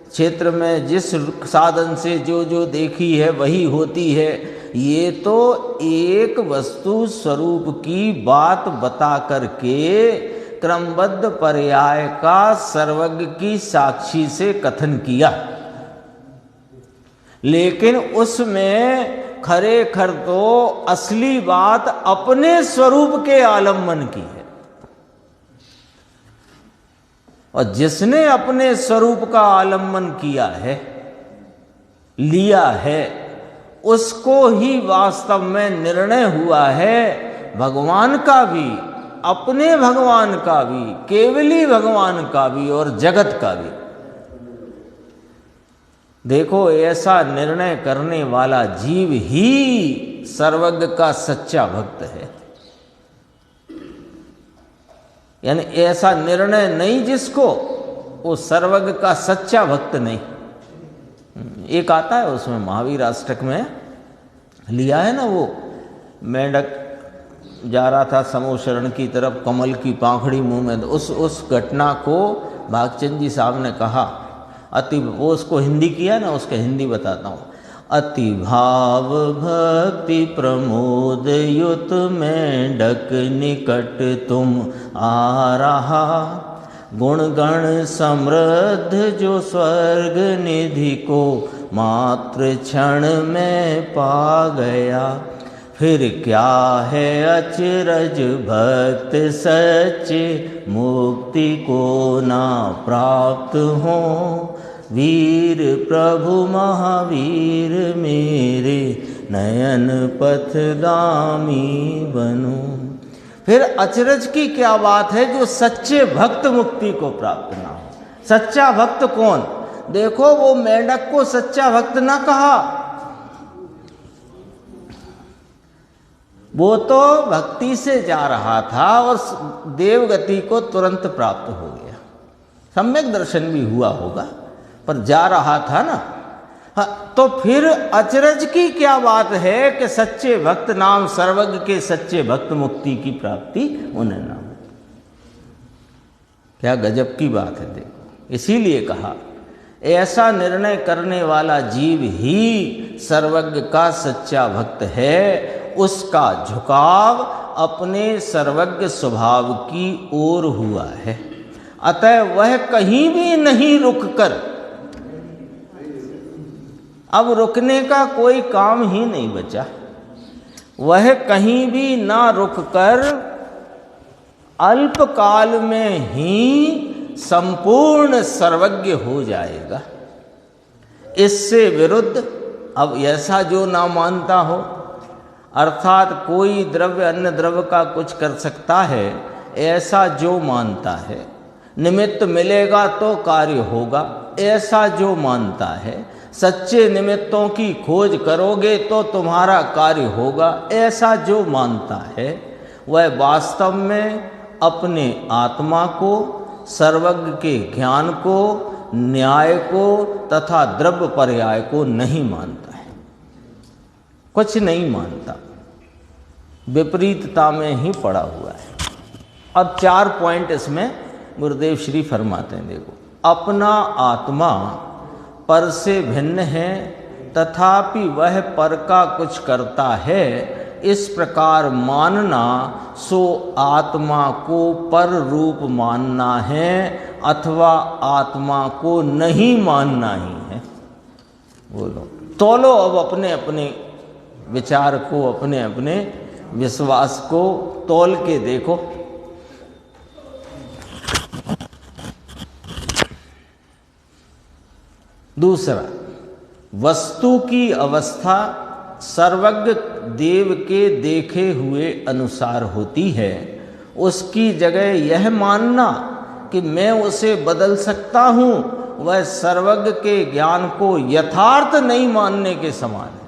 क्षेत्र में जिस साधन से जो जो देखी है वही होती है, ये तो एक वस्तु स्वरूप की बात बता करके क्रमबद्ध पर्याय का सर्वज्ञ की साक्षी से कथन किया, लेकिन उसमें खरे खर तो असली बात अपने स्वरूप के आलम्बन की है, और जिसने अपने स्वरूप का आलम्बन किया है, लिया है, उसको ही वास्तव में निर्णय हुआ है भगवान का भी अपने भगवान का भी, केवली भगवान का भी और जगत का भी। देखो, ऐसा निर्णय करने वाला जीव ही सर्वज्ञ का सच्चा भक्त है। यानी ऐसा निर्णय नहीं जिसको, वो सर्वज्ञ का सच्चा भक्त नहीं। एक आता है उसमें महावीर अष्टक में लिया है ना, वो मेंढक जा रहा था समूह शरण की तरफ, कमल की पाखड़ी मुंह में, उस घटना को भागचंद जी साहब ने कहा अति, वो उसको हिंदी किया ना, उसका हिंदी बताता हूँ। अति भाव भक्ति प्रमोद युत मेंढक निकट तुम आ रहा, गुण गण समृद्ध जो स्वर्ग निधि को मात्र क्षण में पा गया। फिर क्या है अचरज भक्त सच्चे मुक्ति को ना प्राप्त हो। वीर प्रभु महावीर मेरे नयन पथगामी बनूं। फिर अचरज की क्या बात है जो सच्चे भक्त मुक्ति को प्राप्त ना हो। सच्चा भक्त कौन? देखो, वो मेंढक को सच्चा भक्त ना कहा, वो तो भक्ति से जा रहा था और देवगति को तुरंत प्राप्त हो गया। सम्यक दर्शन भी हुआ होगा, पर जा रहा था ना। हाँ, तो फिर अचरज की क्या बात है कि सच्चे भक्त नाम सर्वज्ञ के सच्चे भक्त मुक्ति की प्राप्ति उन्हें नाम। क्या गजब की बात है। देखो, इसीलिए कहा ऐसा निर्णय करने वाला जीव ही सर्वज्ञ का सच्चा भक्त है। उसका झुकाव अपने सर्वज्ञ स्वभाव की ओर हुआ है। अतः वह कहीं भी नहीं रुककर, अब रुकने का कोई काम ही नहीं बचा, वह कहीं भी ना रुककर अल्पकाल में ही संपूर्ण सर्वज्ञ हो जाएगा। इससे विरुद्ध अब ऐसा जो ना मानता हो, अर्थात कोई द्रव्य अन्य द्रव्य का कुछ कर सकता है, ऐसा जो मानता है, निमित्त मिलेगा तो कार्य होगा, ऐसा जो मानता है, सच्चे निमित्तों की खोज करोगे तो तुम्हारा कार्य होगा, ऐसा जो मानता है, वह वास्तव में अपने आत्मा को, सर्वज्ञ के ज्ञान को, न्याय को तथा द्रव्य पर्याय को नहीं मानता है। कुछ नहीं मानता, विपरीतता में ही पड़ा हुआ है। अब 4 पॉइंट इसमें गुरुदेव श्री फरमाते हैं। देखो, अपना आत्मा पर से भिन्न है, तथापि वह पर का कुछ करता है, इस प्रकार मानना सो आत्मा को पर रूप मानना है अथवा आत्मा को नहीं मानना ही है। बोलो, तोलो अब अपने अपने विचार को, अपने अपने विश्वास को तोल के देखो। दूसरा, वस्तु की अवस्था सर्वज्ञ देव के देखे हुए अनुसार होती है। उसकी जगह यह मानना कि मैं उसे बदल सकता हूँ, वह सर्वज्ञ के ज्ञान को यथार्थ नहीं मानने के समान है।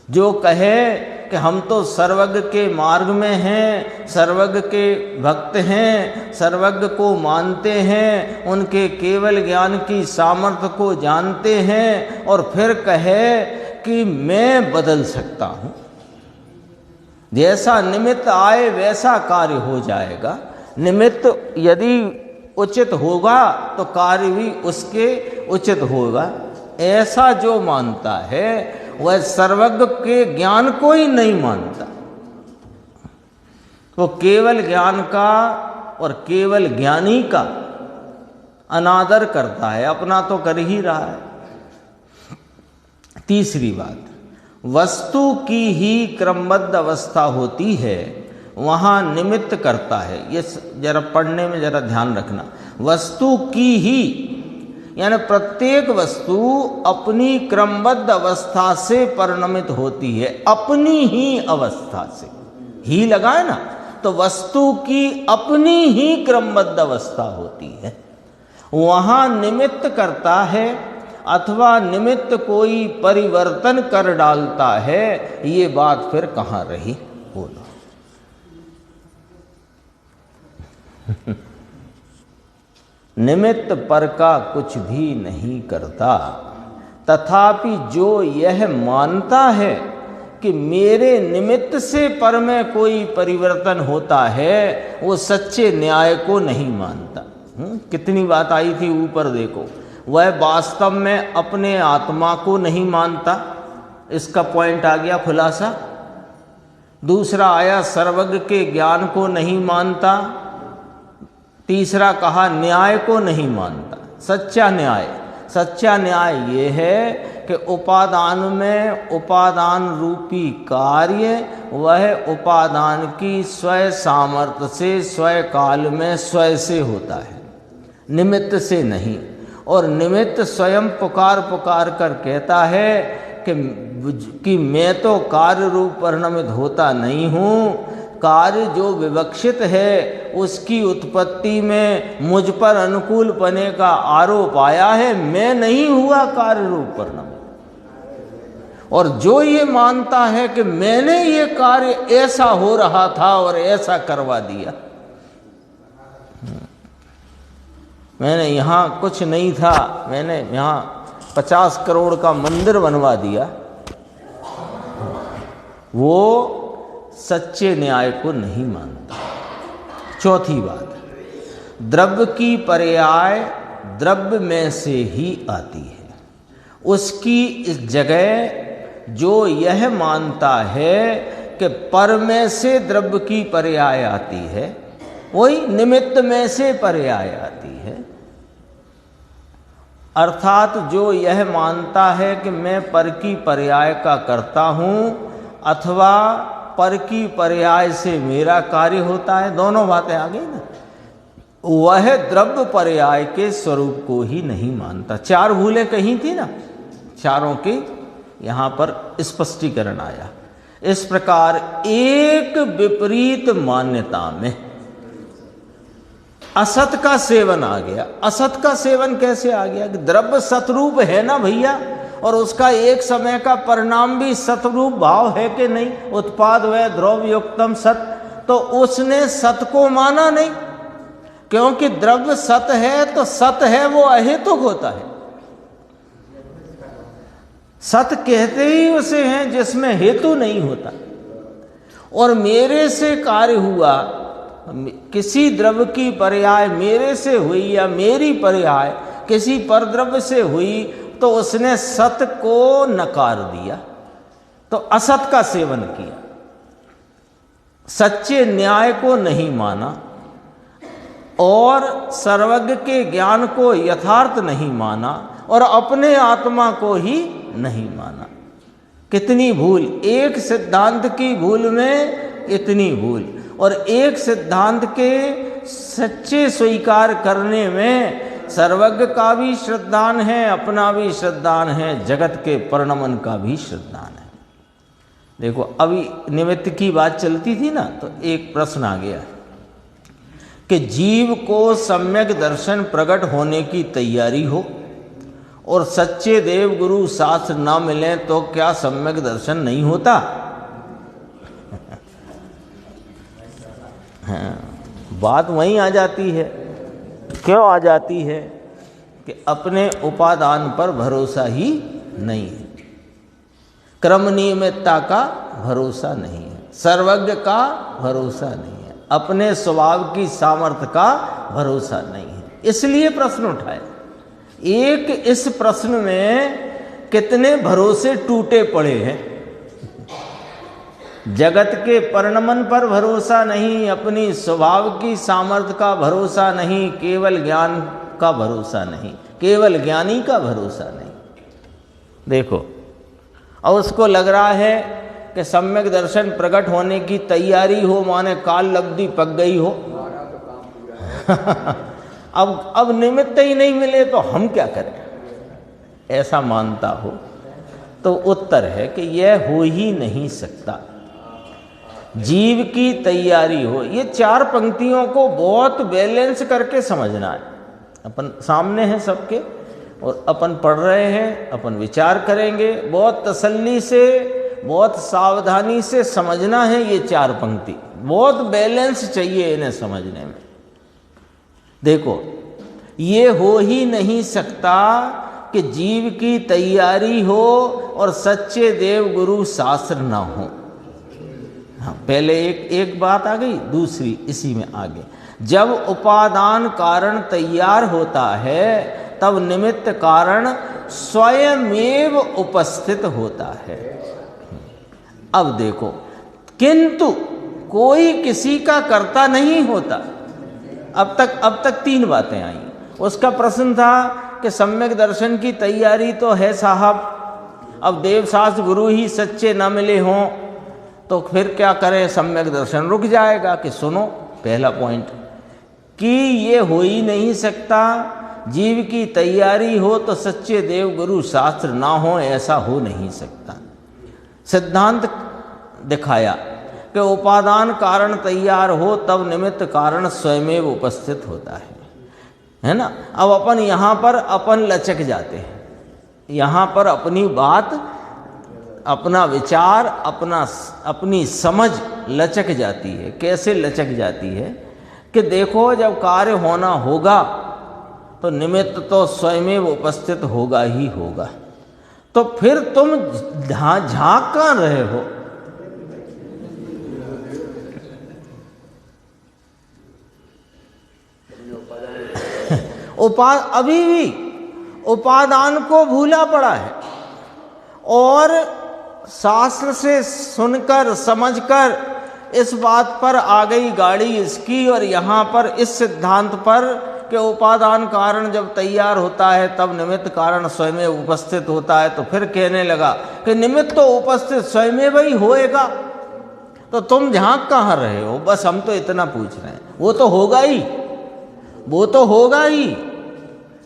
जो कहे कि हम तो सर्वज्ञ के मार्ग में हैं, सर्वज्ञ के भक्त हैं, सर्वज्ञ को मानते हैं, उनके केवल ज्ञान की सामर्थ्य को जानते हैं, और फिर कहे कि मैं बदल सकता हूँ, जैसा निमित्त आए वैसा कार्य हो जाएगा। निमित्त यदि उचित होगा तो कार्य भी उसके उचित होगा, ऐसा जो मानता है वह सर्वज्ञ के ज्ञान को ही नहीं मानता। वो केवल ज्ञान का और केवल ज्ञानी का अनादर करता है, अपना तो कर ही रहा है। तीसरी बात, वस्तु की ही क्रमबद्ध अवस्था होती है, वहाँ निमित्त करता है। ये जरा पढ़ने में जरा ध्यान रखना। वस्तु की ही यानी प्रत्येक वस्तु अपनी क्रमबद्ध अवस्था से परिणमित होती है, अपनी ही अवस्था से। ही लगा है ना, तो वस्तु की अपनी ही क्रमबद्ध अवस्था होती है। वहाँ निमित्त करता है अथवा निमित्त कोई परिवर्तन कर डालता है, ये बात फिर कहाँ रही? बोलो। निमित्त पर का कुछ भी नहीं करता, तथापि जो यह मानता है कि मेरे निमित्त से पर में कोई परिवर्तन होता है, वो सच्चे न्याय को नहीं मानता। कितनी बात आई थी ऊपर, देखो। वह वास्तव में अपने आत्मा को नहीं मानता, इसका पॉइंट आ गया खुलासा। दूसरा आया सर्वज्ञ के ज्ञान को नहीं मानता। तीसरा कहा न्याय को नहीं मानता। सच्चा न्याय ये है कि उपादान में उपादान रूपी कार्य वह उपादान की स्वयं सामर्थ्य से स्वयं काल में स्वयं से होता है, निमित्त से नहीं। और निमित्त स्वयं पुकार कर कहता है कि मैं तो कार्य रूप परिणमित होता नहीं हूँ, कार्य जो विवक्षित है उसकी उत्पत्ति में मुझ पर अनुकूल पने का आरोप आया है, मैं नहीं हुआ कार्य रूप परिणमित। और जो ये मानता है कि मैंने ये कार्य ऐसा हो रहा था और ऐसा करवा दिया, मैंने यहाँ कुछ नहीं था, मैंने यहाँ 50 करोड़ का मंदिर बनवा दिया, वो सच्चे न्याय को नहीं मानता। चौथी बात, द्रव्य की पर्याय द्रव्य में से ही आती है। उसकी इस जगह जो यह मानता है कि पर में से द्रव्य की पर्याय आती है, वही निमित्त में से पर्याय आती है। अर्थात जो यह मानता है कि मैं पर की पर्याय का करता हूँ अथवा पर की पर्याय से मेरा कार्य होता है, दोनों बातें आ गई ना, वह द्रव्य पर्याय के स्वरूप को ही नहीं मानता। 4 भूलें कही थी ना, चारों की यहाँ पर स्पष्टीकरण आया। इस प्रकार एक विपरीत मान्यता में असत का सेवन आ गया। असत का सेवन कैसे आ गया? कि द्रव्य सतरूप है ना भैया, और उसका एक समय का परिणाम भी सतरूप भाव है कि नहीं, उत्पाद व द्रव्य युक्तम सत। तो उसने सत को माना नहीं, क्योंकि द्रव्य सत है तो सत है वो अहेतुक होता है। सत कहते ही उसे हैं जिसमें हेतु नहीं होता। और मेरे से कार्य हुआ, किसी द्रव्य की पर्याय मेरे से हुई या मेरी पर्याय किसी पर द्रव्य से हुई, तो उसने सत को नकार दिया, तो असत का सेवन किया, सच्चे न्याय को नहीं माना और सर्वज्ञ के ज्ञान को यथार्थ नहीं माना और अपने आत्मा को ही नहीं माना। कितनी भूल, एक सिद्धांत की भूल में इतनी भूल, और एक सिद्धांत के सच्चे स्वीकार करने में सर्वज्ञ का भी श्रद्धान है, अपना भी श्रद्धान है, जगत के परिणमन का भी श्रद्धान है। देखो अभी निमित्त की बात चलती थी ना, तो एक प्रश्न आ गया कि जीव को सम्यक दर्शन प्रकट होने की तैयारी हो और सच्चे देव गुरु शास्त्र ना मिले तो क्या सम्यक दर्शन नहीं होता? हाँ, बात वहीं आ जाती है। क्यों आ जाती है? कि अपने उपादान पर भरोसा ही नहीं है, क्रम नियमितता का भरोसा नहीं है, सर्वज्ञ का भरोसा नहीं है, अपने स्वभाव की सामर्थ्य का भरोसा नहीं है। इसलिए प्रश्न उठाए। एक इस प्रश्न में कितने भरोसे टूटे पड़े हैं। जगत के परिणमन पर भरोसा नहीं, अपनी स्वभाव की सामर्थ्य का भरोसा नहीं, केवल ज्ञान का भरोसा नहीं, केवल ज्ञानी का भरोसा नहीं। देखो, और उसको लग रहा है कि सम्यक दर्शन प्रकट होने की तैयारी हो, माने काल लब्धि पक गई हो। अब निमित्त ही नहीं मिले तो हम क्या करें, ऐसा मानता हो तो उत्तर है कि यह हो ही नहीं सकता। जीव की तैयारी हो। ये 4 पंक्तियों को बहुत बैलेंस करके समझना है। अपन सामने है सबके और अपन पढ़ रहे हैं, अपन विचार करेंगे, बहुत तसल्ली से, बहुत सावधानी से समझना है। ये 4 पंक्ति बहुत बैलेंस चाहिए इन्हें समझने में। देखो, ये हो ही नहीं सकता कि जीव की तैयारी हो और सच्चे देव गुरु शास्त्र ना हो। हाँ, पहले एक बात आ गई, दूसरी इसी में आगे, जब उपादान कारण तैयार होता है तब निमित्त कारण स्वयमेव उपस्थित होता है। अब देखो, किंतु कोई किसी का कर्ता नहीं होता। अब तक 3 बातें आई। उसका प्रश्न था कि सम्यक दर्शन की तैयारी तो है साहब, अब देवशास्त्र गुरु ही सच्चे न मिले हों तो फिर क्या करें, सम्यक दर्शन रुक जाएगा। कि सुनो, पहला पॉइंट कि ये हो ही नहीं सकता, जीव की तैयारी हो तो सच्चे देव गुरु शास्त्र ना हो, ऐसा हो नहीं सकता। सिद्धांत दिखाया कि उपादान कारण तैयार हो तब निमित्त कारण स्वयमेव उपस्थित होता है ना। अब अपन यहाँ पर अपन लचक जाते हैं, यहाँ पर अपनी बात, अपना विचार, अपनी समझ लचक जाती है। कैसे लचक जाती है कि देखो, जब कार्य होना होगा तो निमित्त तो स्वयमेव उपस्थित होगा ही होगा, तो फिर तुम झांक कहाँ रहे हो? अभी भी उपादान को भूला पड़ा है और शास्त्र से सुनकर समझकर इस बात पर आ गई गाड़ी इसकी, और यहाँ पर इस सिद्धांत पर कि उपादान कारण जब तैयार होता है तब निमित्त कारण स्वयं उपस्थित होता है, तो फिर कहने लगा कि निमित्त तो उपस्थित स्वयं ही होएगा, तो तुम झांक कहाँ रहे हो? बस हम तो इतना पूछ रहे हैं। वो तो होगा ही, वो तो होगा ही,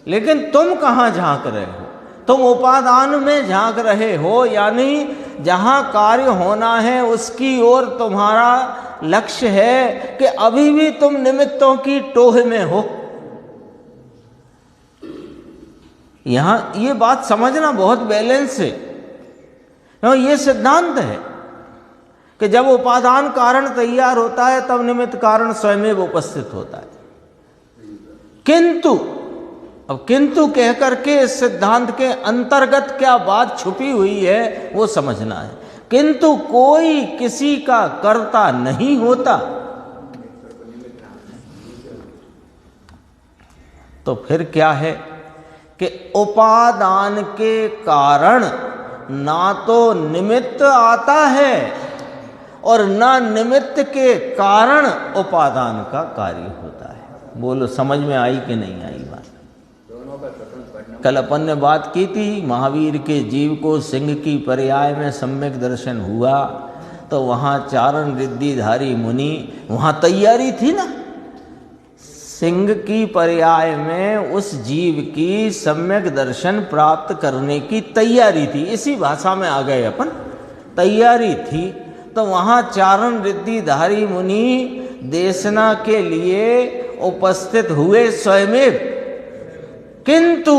लेकिन तुम कहाँ झांक रहे हो? तुम उपादान में झांक रहे हो, यानी जहाँ कार्य होना है उसकी ओर तुम्हारा लक्ष्य है कि अभी भी तुम निमित्तों की टोह में हो। यहाँ ये बात समझना बहुत बैलेंस है। ये सिद्धांत है कि जब उपादान कारण तैयार होता है तब निमित्त कारण स्वयं उपस्थित होता है। किंतु, अब किंतु कह करके इस सिद्धांत के अंतर्गत क्या बात छुपी हुई है वो समझना है। किंतु कोई किसी का कर्ता नहीं होता, तो फिर क्या है कि उपादान के कारण ना तो निमित्त आता है और ना निमित्त के कारण उपादान का कार्य होता है। बोलो, समझ में आई कि नहीं आई बात? कल अपन ने बात की थी, महावीर के जीव को सिंह की पर्याय में सम्यक दर्शन हुआ तो वहाँ चारण रिद्धिधारी मुनि, वहाँ तैयारी थी ना, सिंह की पर्याय में उस जीव की सम्यक दर्शन प्राप्त करने की तैयारी थी। इसी भाषा में आ गए अपन, तैयारी थी। तो वहाँ चारण रिद्धिधारी मुनि देशना के लिए उपस्थित हुए स्वयमेव, किंतु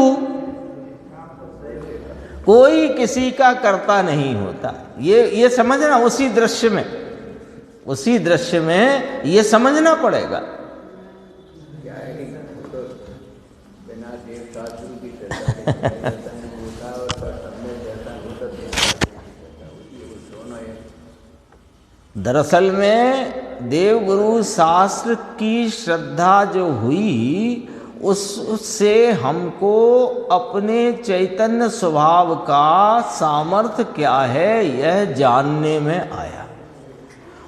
कोई किसी का कर्ता नहीं होता। ये समझना, उसी दृश्य में ये समझना पड़ेगा। दरअसल में देवगुरु शास्त्र की श्रद्धा जो हुई उससे हमको अपने चैतन्य स्वभाव का सामर्थ्य क्या है यह जानने में आया,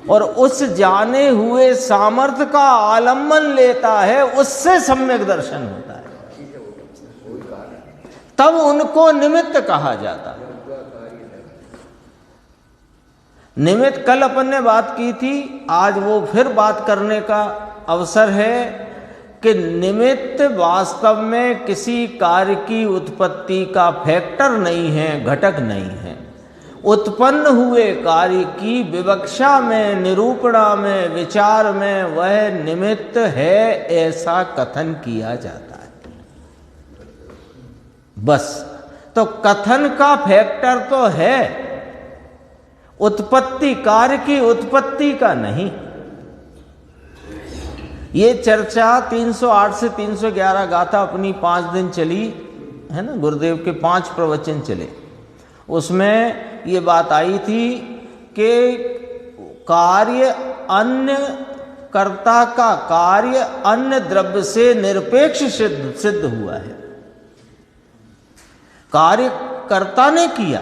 और उस जाने हुए सामर्थ्य का आलम्बन लेता है, उससे सम्यक दर्शन होता है, तब उनको निमित्त कहा जाता है। निमित्त कल अपन ने बात की थी, आज वो फिर बात करने का अवसर है कि निमित्त वास्तव में किसी कार्य की उत्पत्ति का फैक्टर नहीं है, घटक नहीं है। उत्पन्न हुए कार्य की विवक्षा में, निरूपणा में, विचार में वह निमित्त है, ऐसा कथन किया जाता है। बस। तो कथन का फैक्टर तो है, उत्पत्ति, कार्य की उत्पत्ति का नहीं। ये चर्चा 308 से 311 गाथा अपनी 5 दिन चली है ना, गुरुदेव के 5 प्रवचन चले। उसमें ये बात आई थी कि कार्य अन्य कर्ता का कार्य अन्य द्रव्य से निरपेक्ष सिद्ध हुआ है। कार्य कर्ता ने किया,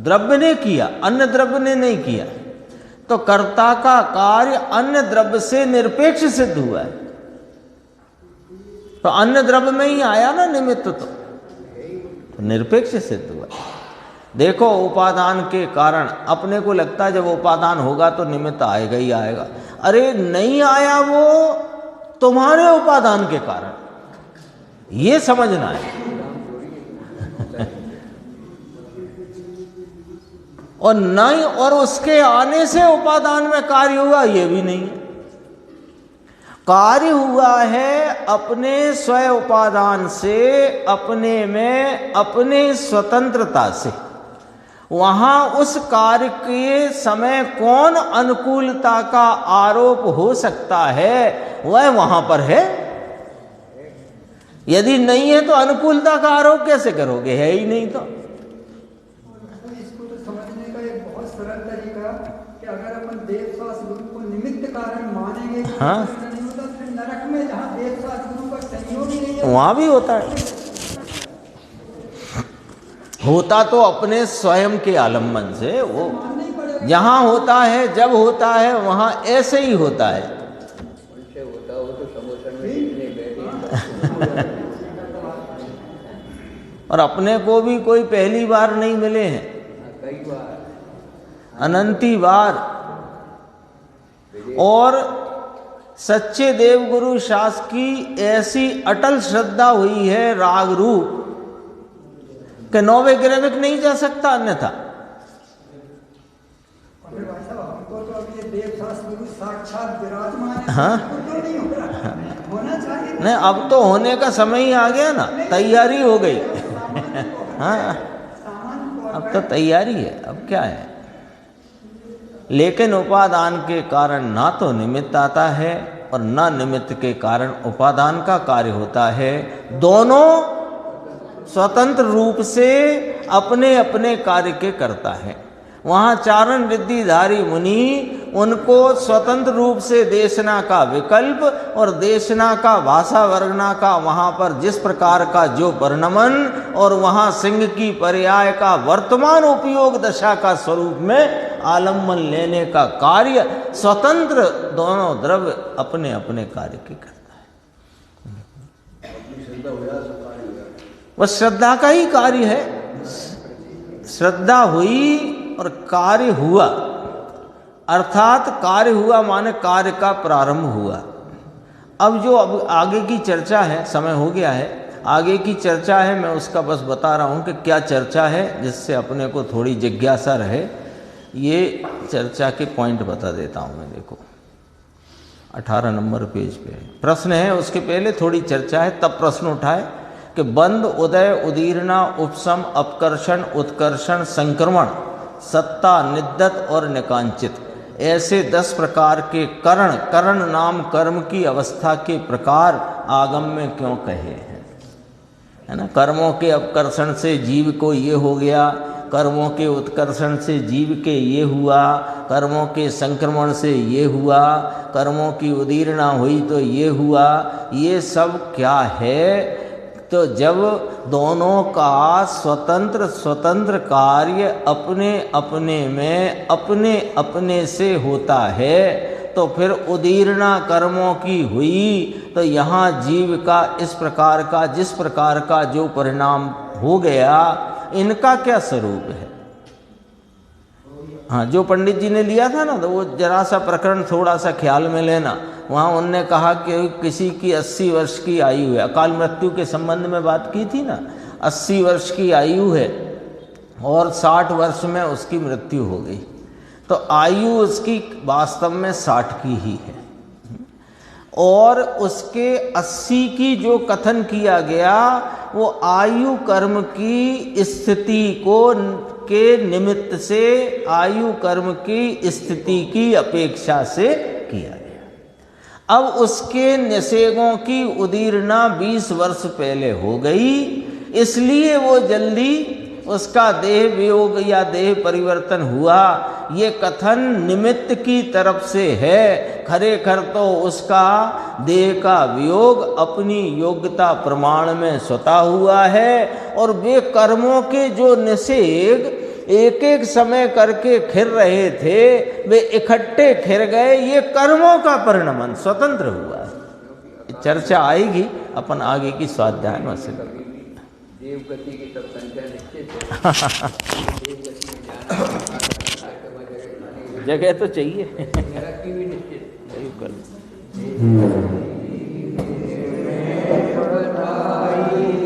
द्रव्य ने किया, अन्य द्रव्य ने नहीं किया। तो कर्ता का कार्य अन्य द्रव्य से निरपेक्ष सिद्ध हुआ है। तो अन्य द्रव्य में ही आया ना निमित्त, तो निरपेक्ष सिद्ध हुआ। देखो, उपादान के कारण अपने को लगता है जब उपादान होगा तो निमित्त आएगा ही आएगा। अरे नहीं आया, वो तुम्हारे उपादान के कारण, ये समझना है। और नहीं, और उसके आने से उपादान में कार्य हुआ, ये भी नहीं है। कार्य हुआ है अपने स्वयं उपादान से, अपने में, अपने स्वतंत्रता से। वहां उस कार्य के समय कौन अनुकूलता का आरोप हो सकता है, वह वहां पर है। यदि नहीं है तो अनुकूलता का आरोप कैसे करोगे? है ही नहीं। तो इसको तो समझने का एक बहुत सरल तरीका कि अगर अपन देवशास्त्र गुरु को निमित्त कारण मानेंगे, हाँ, नहीं होता, फिर नरक में जहाँ देवशास्त्र गुरु का संयोग ही नहीं है, वहां भी होता है। होता तो अपने स्वयं के आलम्बन से, वो जहां होता है, जब होता है, वहां ऐसे ही होता है। होता हो तो समोसन में और अपने को भी कोई पहली बार नहीं मिले हैं, कई बार, अनंती बार। और सच्चे देवगुरु शास्त्र की ऐसी अटल श्रद्धा हुई है राग रूप कि नौवे ग्रह में नहीं जा सकता अन्यथा। भाई साहब, हमको तो अब ये देवशास्त्र गुरु साक्षात विराजमान है, हाँ, क्यों नहीं हो रहा? होना चाहिए। नहीं, अब तो होने का समय ही आ गया ना, तैयारी हो गई। हाँ, अब तो तैयारी है, अब क्या है। लेकिन उपादान के कारण ना तो निमित्त आता है और ना निमित्त के कारण उपादान का कार्य होता है। दोनों स्वतंत्र रूप से अपने अपने कार्य के करता है। वहाँ चारण रिद्धिधारी मुनि, उनको स्वतंत्र रूप से देशना का विकल्प और देशना का भाषा वर्णना का वहाँ पर जिस प्रकार का जो वर्णमन, और वहाँ सिंह की पर्याय का वर्तमान उपयोग दशा का स्वरूप में आलम्बन लेने का कार्य स्वतंत्र दोनों द्रव्य अपने अपने कार्य के करता है। वह श्रद्धा का ही कार्य है। श्रद्धा हुई और कार्य हुआ, अर्थात कार्य हुआ माने कार्य का प्रारंभ हुआ। अब जो अब आगे की चर्चा है, समय हो गया है, आगे की चर्चा है, मैं उसका बस बता रहा हूँ कि क्या चर्चा है, जिससे अपने को थोड़ी जिज्ञासा रहे। ये चर्चा के पॉइंट बता देता हूँ मैं। देखो 18 नंबर पेज पे प्रश्न है, उसके पहले थोड़ी चर्चा है, तब प्रश्न उठाए कि बंद, उदय, उदीरना, उपशम, अपकर्षण, उत्कर्षण, संक्रमण, सत्ता, निद्दत और निकांचित, ऐसे 10 प्रकार के करण, करण नाम कर्म की अवस्था के प्रकार आगम में क्यों कहे हैं, है ना। कर्मों के अपकर्षण से जीव को ये हो गया, कर्मों के उत्कर्षण से जीव के ये हुआ, कर्मों के संक्रमण से ये हुआ, कर्मों की उदीरना हुई तो ये हुआ। ये सब क्या है? तो जब दोनों का स्वतंत्र स्वतंत्र कार्य अपने अपने में अपने अपने से होता है, तो फिर उदीरना कर्मों की हुई तो यहाँ जीव का इस प्रकार का, जिस प्रकार का जो परिणाम हो गया, इनका क्या स्वरूप है? हाँ, जो पंडित जी ने लिया था ना, तो वो जरा सा प्रकरण थोड़ा सा ख्याल में लेना। वहाँ उनने कहा कि किसी की 80 वर्ष की आयु है, अकाल मृत्यु के संबंध में बात की थी ना, 80 वर्ष की आयु है, और 60 वर्ष में उसकी मृत्यु हो गई, तो आयु उसकी वास्तव में 60 की ही है। और उसके 80 की जो कथन किया गया वो आयु कर्म की स्थिति को के निमित्त से, आयु कर्म की स्थिति की अपेक्षा से किया गया। अब उसके निषेधों की उदीरना 20 वर्ष पहले हो गई, इसलिए वो जल्दी उसका देह वियोग या देह परिवर्तन हुआ। ये कथन निमित्त की तरफ से है, खरेखर तो उसका देह का वियोग अपनी योग्यता प्रमाण में स्वतः हुआ है। और वे कर्मों के जो निषेध एक एक समय करके खिर रहे थे, वे इकट्ठे खिर गए। ये कर्मों का परिणमन स्वतंत्र हुआ है। चर्चा आएगी अपन आगे की स्वाध्याय में से। देव गति की सब संख्या निश्चित है। देव गति में जाना जगह तो चाहिए। नरक की भी निश्चित।